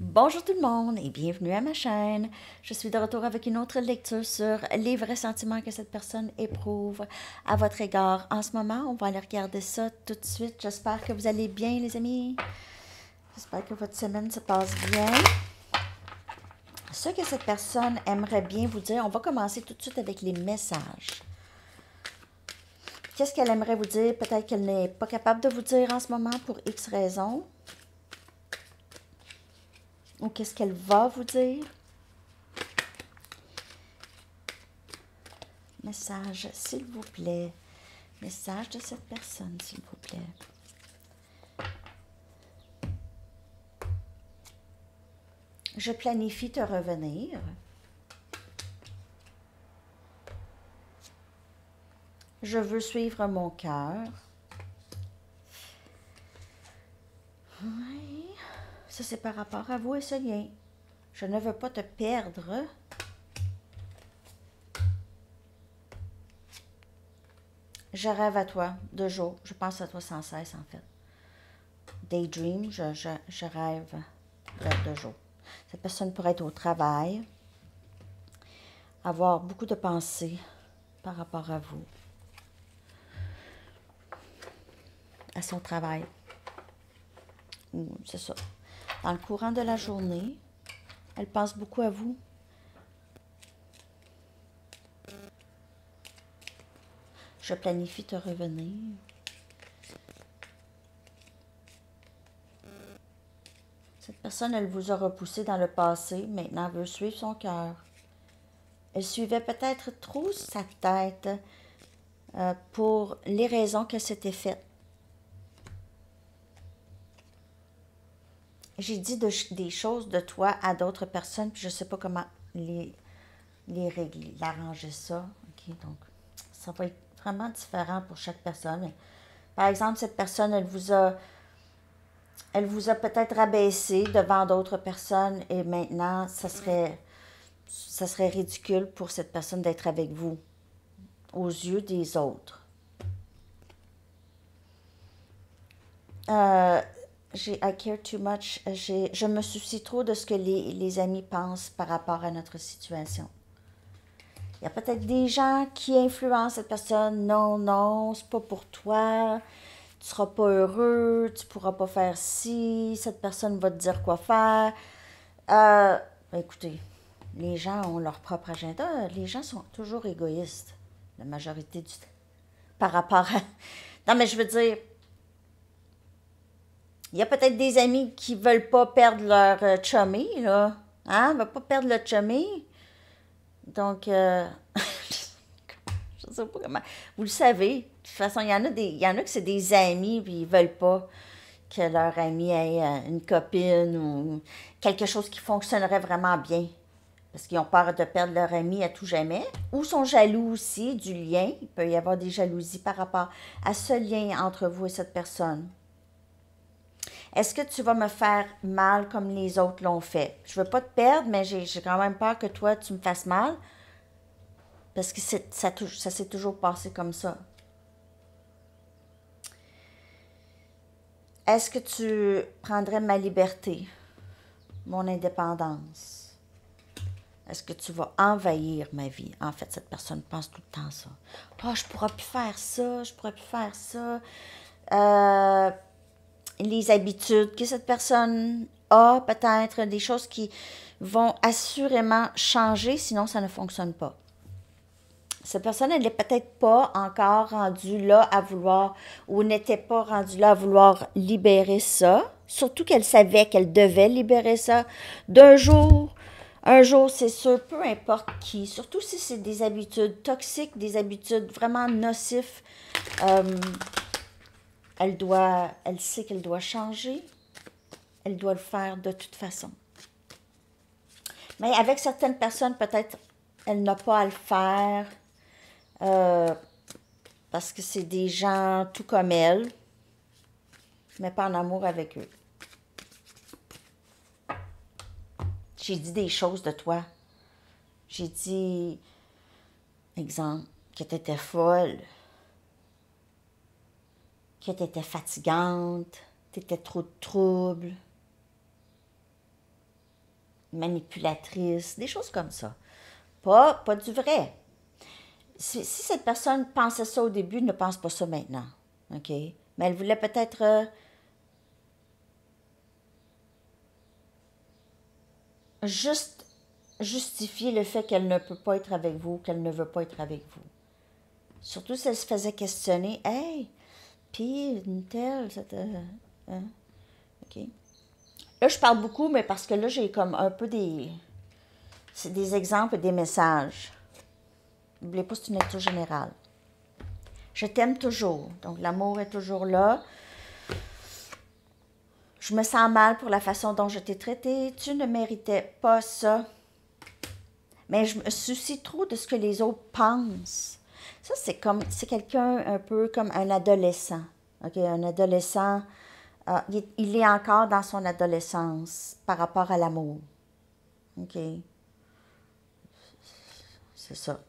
Bonjour tout le monde et bienvenue à ma chaîne. Je suis de retour avec une autre lecture sur les vrais sentiments que cette personne éprouve à votre égard en ce moment. On va aller regarder ça tout de suite. J'espère que vous allez bien les amis. J'espère que votre semaine se passe bien. Ce que cette personne aimerait bien vous dire, on va commencer tout de suite avec les messages. Qu'est-ce qu'elle aimerait vous dire? Peut-être qu'elle n'est pas capable de vous dire en ce moment pour X raisons. Ou qu'est-ce qu'elle va vous dire? Message, s'il vous plaît. Message de cette personne, s'il vous plaît. Je planifie te revenir. Je veux suivre mon cœur. Oui. Ça, c'est par rapport à vous et ce lien. Je ne veux pas te perdre. Je rêve à toi de jour. Je pense à toi sans cesse, en fait. Daydream, je rêve de jour. Cette personne pourrait être au travail, avoir beaucoup de pensées par rapport à vous, à son travail. Ou c'est ça. Dans le courant de la journée, elle pense beaucoup à vous. Je planifie te revenir. Cette personne, elle vous a repoussé dans le passé, maintenant elle veut suivre son cœur. Elle suivait peut-être trop sa tête pour les raisons qu'elle s'était faites. J'ai dit des choses de toi à d'autres personnes, puis je ne sais pas comment les régler, l'arranger ça. Ok, donc, ça va être vraiment différent pour chaque personne. Mais, par exemple, cette personne, elle vous a peut-être rabaissé devant d'autres personnes et maintenant, ça serait ridicule pour cette personne d'être avec vous aux yeux des autres. Euh, I care too much. Je me soucie trop de ce que les amis pensent par rapport à notre situation. Il y a peut-être des gens qui influencent cette personne. Non, non, c'est pas pour toi. Tu seras pas heureux. Tu pourras pas faire ci. Cette personne va te dire quoi faire. Écoutez, les gens ont leur propre agenda. Les gens sont toujours égoïstes, la majorité du temps, par rapport à... Non, mais je veux dire, il y a peut-être des amis qui veulent pas perdre leur chummy, là. Hein? Veulent pas perdre le chummy. Donc, je sais pas comment. Vous le savez. De toute façon, il y en a que c'est des amis, puis ils veulent pas que leur ami ait une copine ou quelque chose qui fonctionnerait vraiment bien. Parce qu'ils ont peur de perdre leur ami à tout jamais. Ou sont jaloux aussi du lien. Il peut y avoir des jalousies par rapport à ce lien entre vous et cette personne. Est-ce que tu vas me faire mal comme les autres l'ont fait? Je veux pas te perdre, mais j'ai quand même peur que toi, tu me fasses mal. Parce que ça s'est toujours passé comme ça. Est-ce que tu prendrais ma liberté, mon indépendance? Est-ce que tu vas envahir ma vie? En fait, cette personne pense tout le temps ça. Oh, je pourrais plus faire ça, je pourrais plus faire ça. Euh, les habitudes que cette personne a, peut-être, des choses qui vont assurément changer, sinon ça ne fonctionne pas. Cette personne, elle n'est peut-être pas encore rendue là à vouloir, ou n'était pas rendue là à vouloir libérer ça. Surtout qu'elle savait qu'elle devait libérer ça d'un jour. Un jour, c'est sûr, peu importe qui, surtout si c'est des habitudes toxiques, des habitudes vraiment nocives, euh, elle sait qu'elle doit changer, elle doit le faire de toute façon. Mais avec certaines personnes, peut-être, elle n'a pas à le faire, euh, parce que c'est des gens tout comme elle, mais pas en amour avec eux. J'ai dit des choses de toi. J'ai dit, exemple, que tu étais folle, que tu étais fatigante, tu étais trop de troubles. manipulatrice, des choses comme ça. Pas du vrai. Si cette personne pensait ça au début, ne pense pas ça maintenant. OK? Mais elle voulait peut-être juste justifier le fait qu'elle ne peut pas être avec vous, qu'elle ne veut pas être avec vous. Surtout si elle se faisait questionner. Hey, puis une telle, hein? OK. Là, je parle beaucoup, mais parce que là, j'ai comme un peu c'est des exemples et des messages. N'oubliez pas, c'est une lecture générale. Je t'aime toujours. Donc, l'amour est toujours là. Je me sens mal pour la façon dont je t'ai traité. Tu ne méritais pas ça. Mais je me soucie trop de ce que les autres pensent. Ça, c'est quelqu'un un peu comme un adolescent. OK? Un adolescent, il est encore dans son adolescence par rapport à l'amour. OK? C'est ça.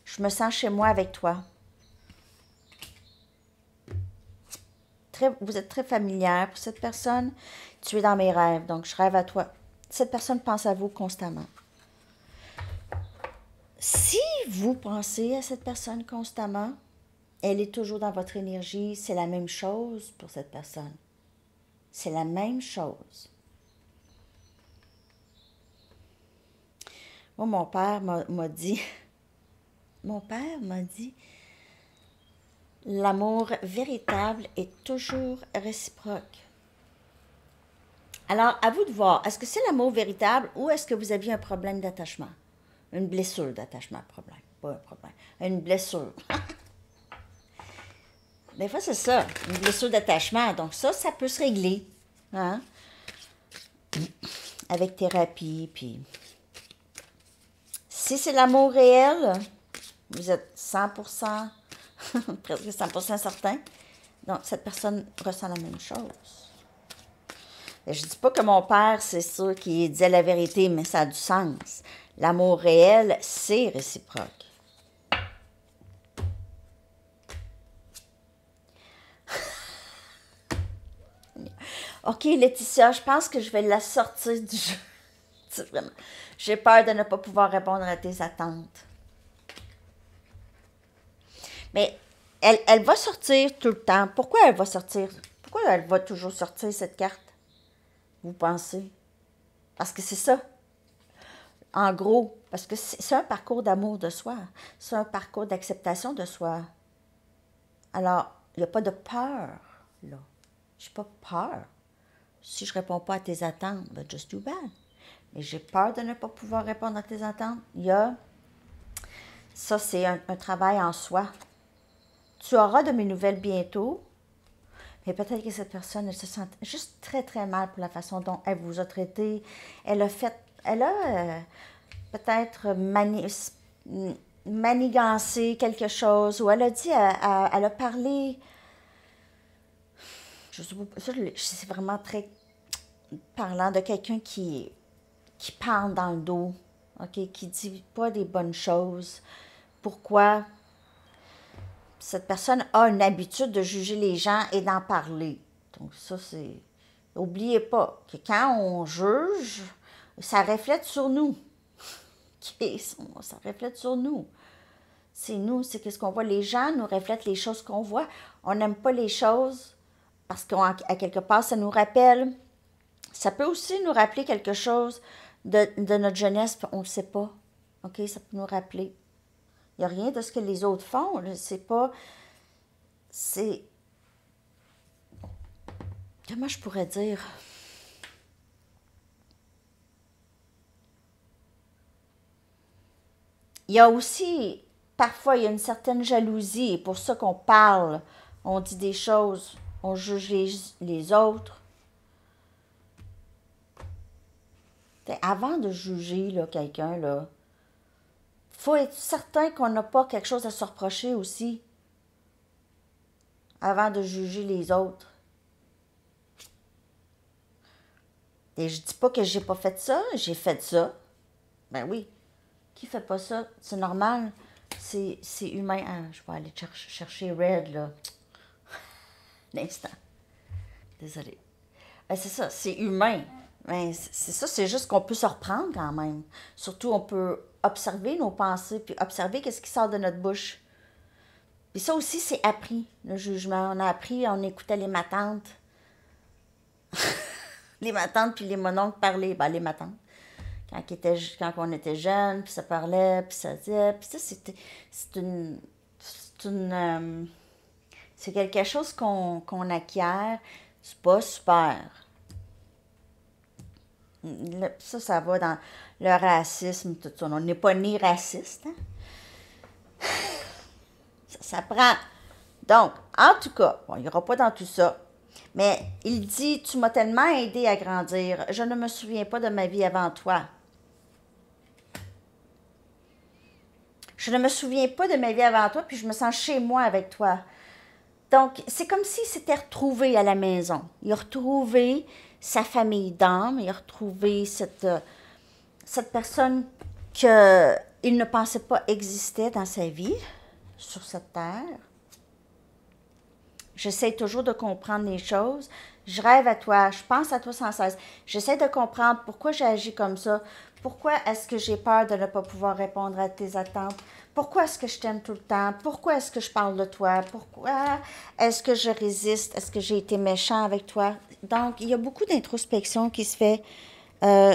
Je me sens chez moi avec toi. Vous êtes très familière pour cette personne. Tu es dans mes rêves, donc je rêve à toi. Cette personne pense à vous constamment. Si vous pensez à cette personne constamment, elle est toujours dans votre énergie, c'est la même chose pour cette personne. C'est la même chose. Moi, mon père m'a dit, l'amour véritable est toujours réciproque. Alors, à vous de voir, est-ce que c'est l'amour véritable ou est-ce que vous aviez un problème d'attachement? Une blessure d'attachement, problème, pas un problème. Une blessure. Des fois, c'est ça, une blessure d'attachement. Donc ça peut se régler. Hein? Avec thérapie, puis... Si c'est l'amour réel, vous êtes 100%, presque 100% certain. Donc, cette personne ressent la même chose. Et je ne dis pas que mon père, c'est sûr qu'il disait la vérité, mais ça a du sens. L'amour réel, c'est réciproque. OK, Laetitia, je pense que je vais la sortir du jeu. C'est vraiment... J'ai peur de ne pas pouvoir répondre à tes attentes. Mais elle va sortir tout le temps. Pourquoi elle va sortir? Pourquoi elle va toujours sortir cette carte? Vous pensez? Parce que c'est ça. En gros, parce que c'est un parcours d'amour de soi. C'est un parcours d'acceptation de soi. Alors, il n'y a pas de peur, là. Je n'ai pas peur. Si je ne réponds pas à tes attentes, ben just too bad. Mais j'ai peur de ne pas pouvoir répondre à tes attentes. Ça, c'est un travail en soi. Tu auras de mes nouvelles bientôt, mais peut-être que cette personne, elle se sent juste très, très mal pour la façon dont elle vous a traité. Elle a peut-être manigancé quelque chose, ou elle a dit, elle a parlé, je sais pas, c'est vraiment très parlant de quelqu'un qui parle dans le dos, OK, qui dit pas des bonnes choses. Pourquoi? Cette personne a une habitude de juger les gens et d'en parler. Donc ça, c'est... N'oubliez pas que quand on juge, ça reflète sur nous. Okay? Ça reflète sur nous. C'est nous, c'est qu'est-ce qu'on voit. Les gens nous reflètent les choses qu'on voit. On n'aime pas les choses parce qu'à quelque part, ça nous rappelle. Ça peut aussi nous rappeler quelque chose de notre jeunesse, on ne le sait pas. OK? Ça peut nous rappeler. Il n'y a rien de ce que les autres font. C'est pas... C'est... Comment je pourrais dire? Il y a aussi... Parfois, il y a une certaine jalousie. Et pour ça qu'on parle. On dit des choses. On juge les autres. Avant de juger là, quelqu'un, là, faut être certain qu'on n'a pas quelque chose à se reprocher aussi. Avant de juger les autres. Et je dis pas que j'ai pas fait ça, j'ai fait ça. Ben oui. Qui fait pas ça? C'est normal. C'est humain. Ah, je vais aller chercher Red, là. L'instant. Désolée. Ben c'est ça, c'est humain. Ben, c'est ça, c'est juste qu'on peut se reprendre quand même. Surtout, on peut observer nos pensées, puis observer qu'est-ce qui sort de notre bouche. Puis ça aussi, c'est appris, le jugement. On a appris, on écoutait les matantes. Les matantes puis les mononcles parler. Ben, les matantes. Quand on était jeunes, puis ça parlait, puis ça disait. Puis ça, c'est quelque chose qu'on acquiert. C'est pas super. Ça va dans le racisme, tout ça. On n'est pas ni raciste, hein? Ça prend. Donc, en tout cas, bon, il n'y aura pas dans tout ça. Mais il dit, tu m'as tellement aidé à grandir, je ne me souviens pas de ma vie avant toi. Je ne me souviens pas de ma vie avant toi, puis je me sens chez moi avec toi. Donc, c'est comme s'il s'était retrouvé à la maison. Il a retrouvé sa famille d'âme, il a retrouvé cette personne qu'il ne pensait pas existait dans sa vie, sur cette terre. J'essaie toujours de comprendre les choses. Je rêve à toi, je pense à toi sans cesse. J'essaie de comprendre pourquoi j'ai agi comme ça. Pourquoi est-ce que j'ai peur de ne pas pouvoir répondre à tes attentes? Pourquoi est-ce que je t'aime tout le temps? Pourquoi est-ce que je parle de toi? Pourquoi est-ce que je résiste? Est-ce que j'ai été méchant avec toi? Donc, il y a beaucoup d'introspection qui se fait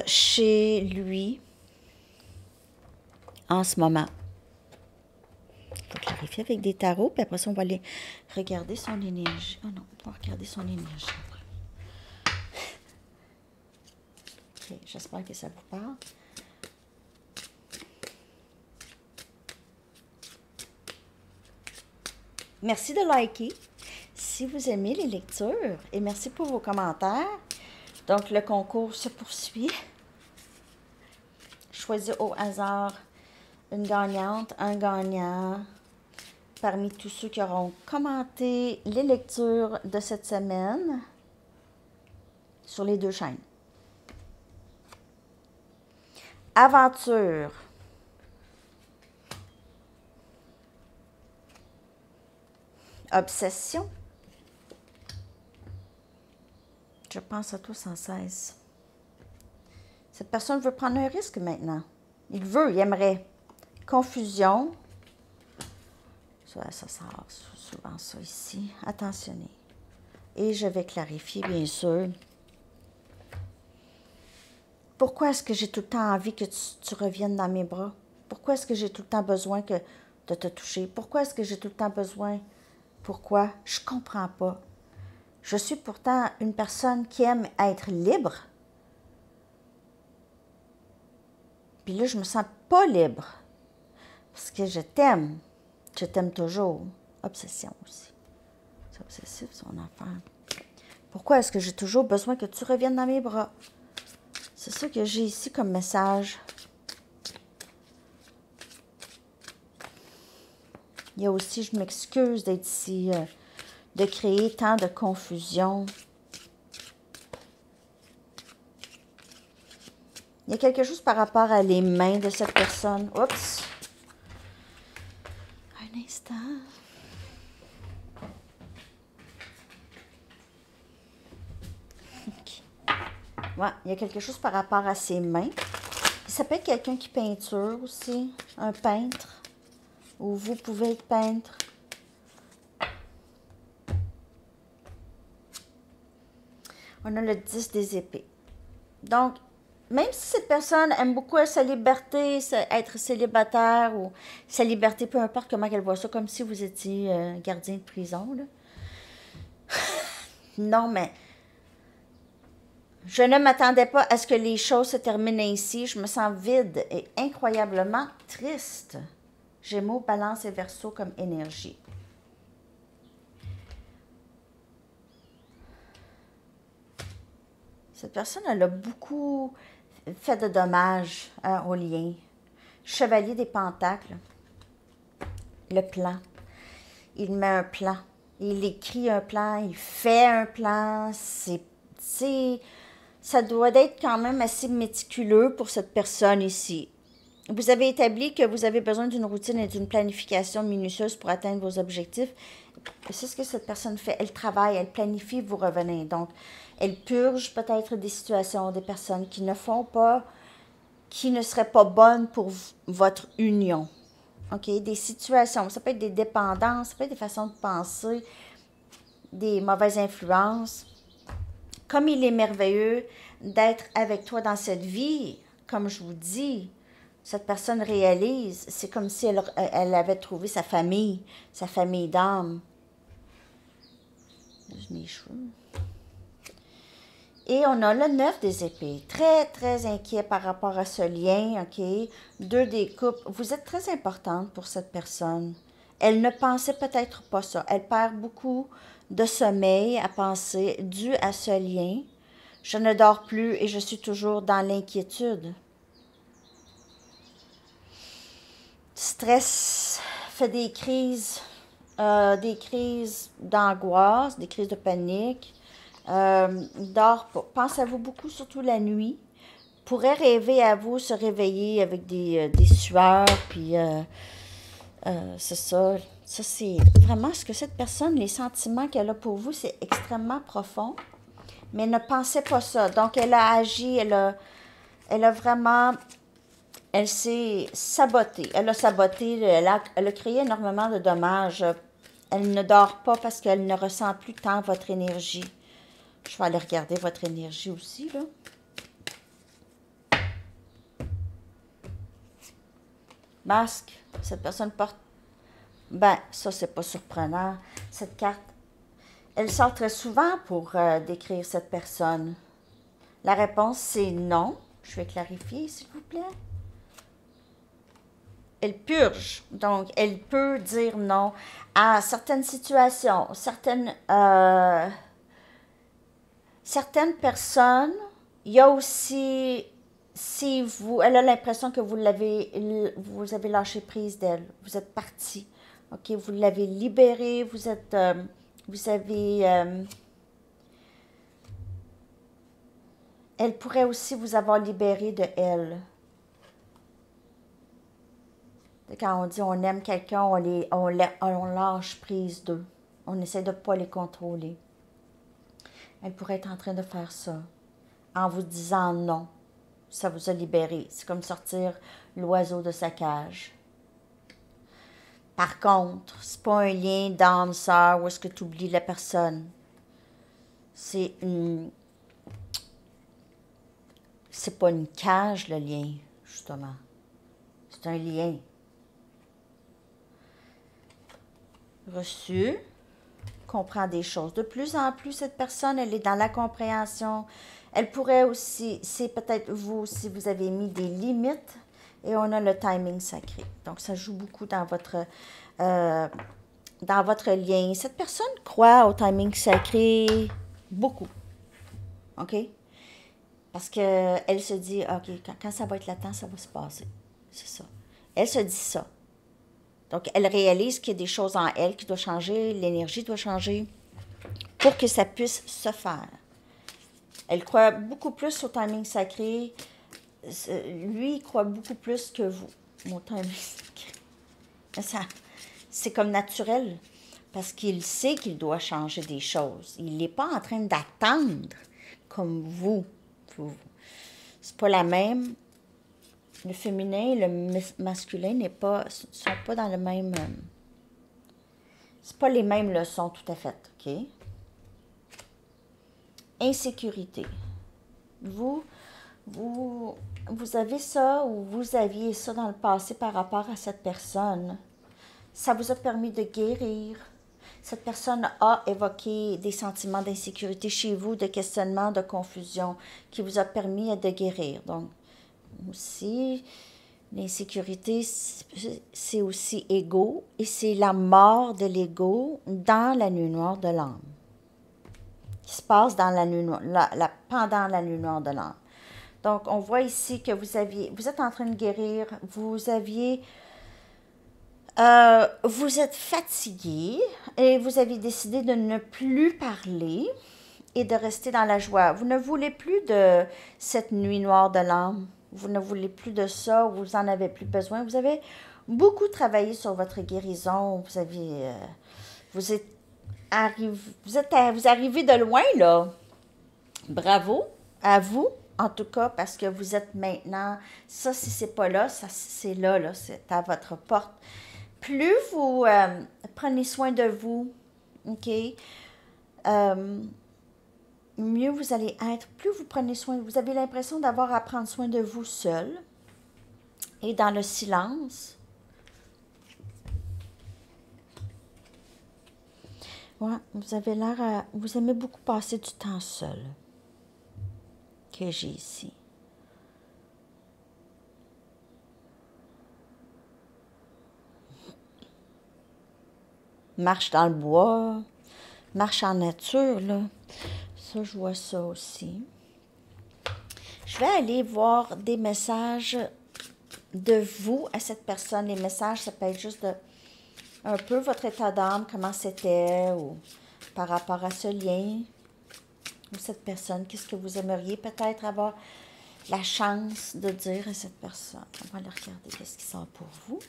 chez lui en ce moment. Il faut clarifier avec des tarots, puis après ça, on va aller regarder son énergie. Oh non, on va regarder son énergie après. Ok, j'espère que ça vous parle. Merci de liker si vous aimez les lectures et merci pour vos commentaires. Donc, le concours se poursuit. Choisis au hasard une gagnante, un gagnant parmi tous ceux qui auront commenté les lectures de cette semaine sur les 2 chaînes. Aventure. Obsession. Je pense à toi sans cesse. Cette personne veut prendre un risque maintenant. Il aimerait. Confusion. Ça sort souvent ça ici. Attentionnez. Et je vais clarifier, bien sûr. Pourquoi est-ce que j'ai tout le temps envie que tu reviennes dans mes bras? Pourquoi est-ce que j'ai tout le temps besoin de te toucher? Pourquoi est-ce que j'ai tout le temps besoin? Pourquoi? Je ne comprends pas. Je suis pourtant une personne qui aime être libre. Puis là, je me sens pas libre. Parce que je t'aime. Je t'aime toujours. Obsession aussi. C'est obsessif, son affaire. Pourquoi est-ce que j'ai toujours besoin que tu reviennes dans mes bras? C'est ça que j'ai ici comme message. Il y a aussi, je m'excuse d'être ici, de créer tant de confusion. Il y a quelque chose par rapport à les mains de cette personne. Oups! Un instant. Okay. Ouais, il y a quelque chose par rapport à ses mains. Ça peut être quelqu'un qui peinture aussi, un peintre. Ou vous pouvez être peintre. On a le 10 des épées. Donc, même si cette personne aime beaucoup sa liberté, être célibataire ou sa liberté, peu importe comment elle voit ça, comme si vous étiez gardien de prison, là. Non, mais je ne m'attendais pas à ce que les choses se terminent ainsi. Je me sens vide et incroyablement triste. Gémeaux, Balance et Verseau comme énergie. Cette personne, elle a beaucoup fait de dommages au lien. Chevalier des Pentacles. Le plan. Il met un plan. Il écrit un plan. Il fait un plan. Ça doit être quand même assez méticuleux pour cette personne ici. Vous avez établi que vous avez besoin d'une routine et d'une planification minutieuse pour atteindre vos objectifs. C'est ce que cette personne fait. Elle travaille, elle planifie, vous revenez. Donc, Elle purge peut-être des situations, des personnes qui ne font pas, qui ne seraient pas bonnes pour votre union. OK? Des situations, ça peut être des dépendances, ça peut être des façons de penser, des mauvaises influences. Comme il est merveilleux d'être avec toi dans cette vie, comme je vous dis, cette personne réalise, c'est comme si elle avait trouvé sa famille d'âme. J'ai mes cheveux. Et on a le 9 des épées. Très, très inquiet par rapport à ce lien, OK? 2 des coupes. Vous êtes très importante pour cette personne. Elle ne pensait peut-être pas ça. Elle perd beaucoup de sommeil à penser dû à ce lien. Je ne dors plus et je suis toujours dans l'inquiétude. Stress fait des crises d'angoisse, des crises de panique. Dort pas. Pense à vous beaucoup, surtout la nuit. Pourrait rêver à vous, se réveiller avec des sueurs, puis c'est ça. Ça, c'est vraiment ce que cette personne, les sentiments qu'elle a pour vous, c'est extrêmement profond. Mais elle ne pensait pas ça. Donc, elle a agi, elle a vraiment, elle s'est sabotée. Elle a saboté, elle a créé énormément de dommages. Elle ne dort pas parce qu'elle ne ressent plus tant votre énergie. Je vais aller regarder votre énergie aussi, là. Masque, cette personne porte... Ben, ça, c'est pas surprenant. Cette carte, elle sort très souvent pour décrire cette personne. La réponse, c'est non. Je vais clarifier, s'il vous plaît. Elle purge. Donc, elle peut dire non à certaines situations, certaines personnes. Il y a aussi, si vous, elle a l'impression que vous avez lâché prise d'elle. Vous êtes parti. OK, vous l'avez libérée, vous avez, elle pourrait aussi vous avoir libéré de elle. Quand on dit on aime quelqu'un, on lâche prise d'eux. On essaie de ne pas les contrôler. Elle pourrait être en train de faire ça. En vous disant non. Ça vous a libéré. C'est comme sortir l'oiseau de sa cage. Par contre, c'est pas un lien d'âme sœur où est-ce que tu oublies la personne. C'est pas une cage, le lien, justement. C'est un lien. Reçu, comprend des choses. De plus en plus, cette personne, elle est dans la compréhension. Elle pourrait aussi, c'est peut-être vous, si vous avez mis des limites, et on a le timing sacré. Donc, ça joue beaucoup dans votre lien. Cette personne croit au timing sacré beaucoup. OK? Parce qu'elle se dit, OK, quand ça va être le temps, ça va se passer. C'est ça. Elle se dit ça. Donc, elle réalise qu'il y a des choses en elle qui doivent changer, l'énergie doit changer pour que ça puisse se faire. Elle croit beaucoup plus au timing sacré. Lui, il croit beaucoup plus que vous. Mon timing sacré. C'est comme naturel, parce qu'il sait qu'il doit changer des choses. Il n'est pas en train d'attendre comme vous. C'est pas la même. Le féminin et le masculin sont pas dans le même... c'est pas les mêmes leçons tout à fait, OK? Insécurité. Vous avez ça ou vous aviez ça dans le passé par rapport à cette personne. Ça vous a permis de guérir. Cette personne a évoqué des sentiments d'insécurité chez vous, de questionnement, de confusion, qui vous a permis de guérir. Donc, aussi, l'insécurité, c'est aussi ego, et c'est la mort de l'ego dans la nuit noire de l'âme. Qui se passe dans la nuit noire, pendant la nuit noire de l'âme. Donc, on voit ici que vous êtes en train de guérir, vous êtes fatigué et vous avez décidé de ne plus parler et de rester dans la joie. Vous ne voulez plus de cette nuit noire de l'âme. Vous ne voulez plus de ça, vous en avez plus besoin. Vous avez beaucoup travaillé sur votre guérison. Vous arrivez de loin, là. Bravo à vous, en tout cas, parce que vous êtes maintenant, ça, si c'est pas là, ça, c'est là, c'est à votre porte. Plus vous prenez soin de vous, OK, mieux vous allez être. Plus vous prenez soin, vous avez l'impression d'avoir à prendre soin de vous seul et dans le silence. Ouais, vous avez l'air à... Vous aimez beaucoup passer du temps seul. Que j'ai ici. Marche dans le bois, marche en nature, là. Ça, je vois ça aussi. Je vais aller voir des messages de vous à cette personne. Les messages, ça peut être juste de un peu votre état d'âme, comment c'était, ou par rapport à ce lien, ou cette personne, qu'est-ce que vous aimeriez peut-être avoir la chance de dire à cette personne. On va aller regarder qu'est-ce qui sort pour vous.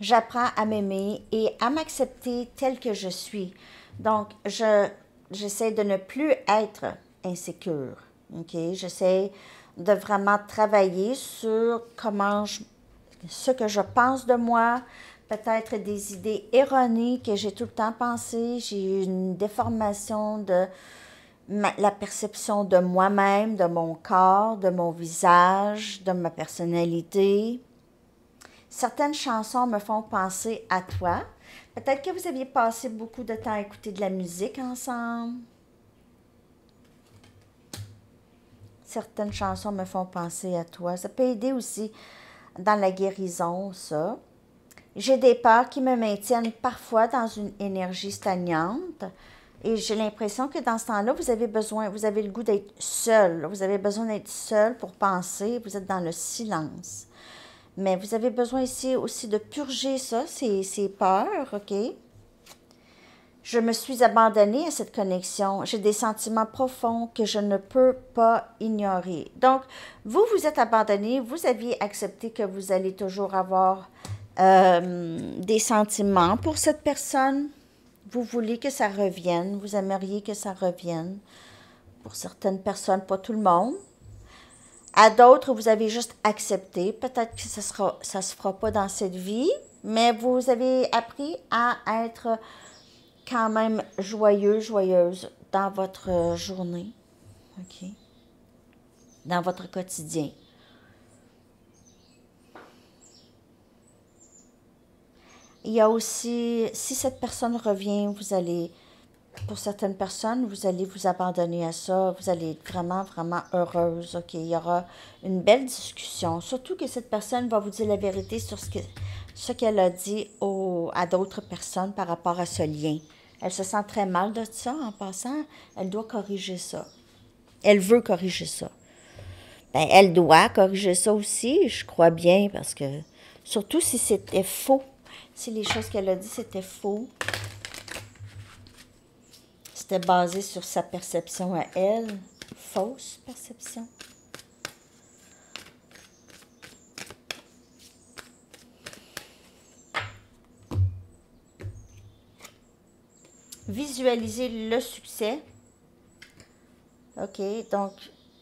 J'apprends à m'aimer et à m'accepter tel que je suis. Donc, j'essaie de ne plus être insécure. OK? J'essaie de vraiment travailler sur ce que je pense de moi, peut-être des idées erronées que j'ai tout le temps pensées. J'ai eu une déformation de la perception de moi-même, de mon corps, de mon visage, de ma personnalité. Certaines chansons me font penser à toi. Peut-être que vous aviez passé beaucoup de temps à écouter de la musique ensemble. Certaines chansons me font penser à toi. Ça peut aider aussi dans la guérison, ça. J'ai des peurs qui me maintiennent parfois dans une énergie stagnante. Et j'ai l'impression que dans ce temps-là, vous avez le goût d'être seul. Vous avez besoin d'être seul pour penser. Vous êtes dans le silence. Mais vous avez besoin ici aussi de purger ça, ces peurs, OK? Je me suis abandonnée à cette connexion. J'ai des sentiments profonds que je ne peux pas ignorer. Donc, vous êtes abandonné, vous aviez accepté que vous allez toujours avoir des sentiments pour cette personne. Vous voulez que ça revienne, vous aimeriez que ça revienne. Pour certaines personnes, pas tout le monde. À d'autres, vous avez juste accepté. Peut-être que ça se fera pas dans cette vie, mais vous avez appris à être quand même joyeuse dans votre journée, OK? Dans votre quotidien. Il y a aussi, si cette personne revient, pour certaines personnes, vous allez vous abandonner à ça, vous allez être vraiment, vraiment heureuse, OK? Il y aura une belle discussion, surtout que cette personne va vous dire la vérité sur ce qu'elle a dit à d'autres personnes par rapport à ce lien. Elle se sent très mal de ça en passant, elle doit corriger ça. Elle veut corriger ça. Ben, elle doit corriger ça aussi, je crois bien, parce que, surtout si c'était faux, si les choses qu'elle a dit c'était faux, c'était basé sur sa perception à elle, fausse perception. Visualiser le succès. OK, donc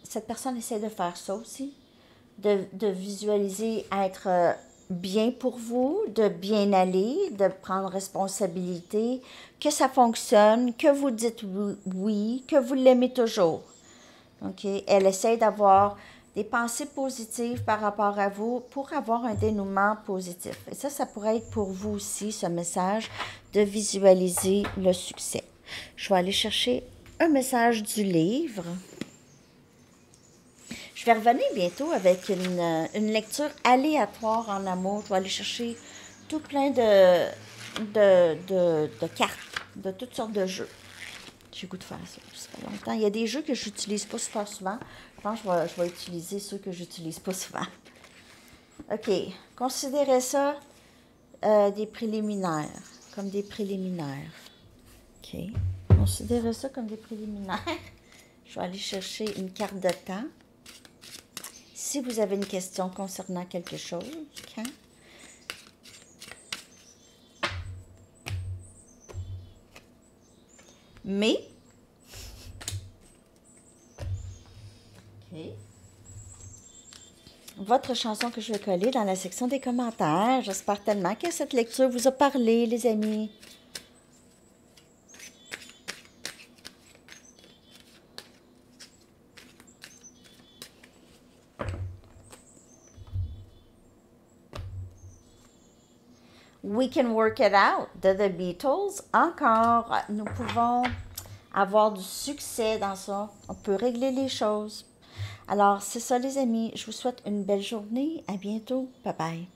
cette personne essaie de faire ça aussi, de visualiser être bien pour vous, de bien aller, de prendre responsabilité, que ça fonctionne, que vous dites oui, que vous l'aimez toujours. OK? Elle essaie d'avoir des pensées positives par rapport à vous pour avoir un dénouement positif. Et ça pourrait être pour vous aussi, ce message de visualiser le succès. Je vais aller chercher un message du livre. Je vais revenir bientôt avec une lecture aléatoire en amour. Je vais aller chercher tout plein de cartes, de toutes sortes de jeux. J'ai le goût de faire ça. Ça fait longtemps. Il y a des jeux que je n'utilise pas super souvent. Je pense que je vais utiliser ceux que j'utilise pas souvent. OK. Considérez ça des préliminaires. Comme des préliminaires. OK. Considérez ça comme des préliminaires. Je vais aller chercher une carte de temps. si vous avez une question concernant quelque chose. Okay. Mais, okay. Votre chanson que je vais coller dans la section des commentaires. J'espère tellement que cette lecture vous a parlé, les amis. We Can Work It Out de The Beatles. Encore, nous pouvons avoir du succès dans ça. On peut régler les choses. Alors, c'est ça les amis. Je vous souhaite une belle journée. À bientôt. Bye bye.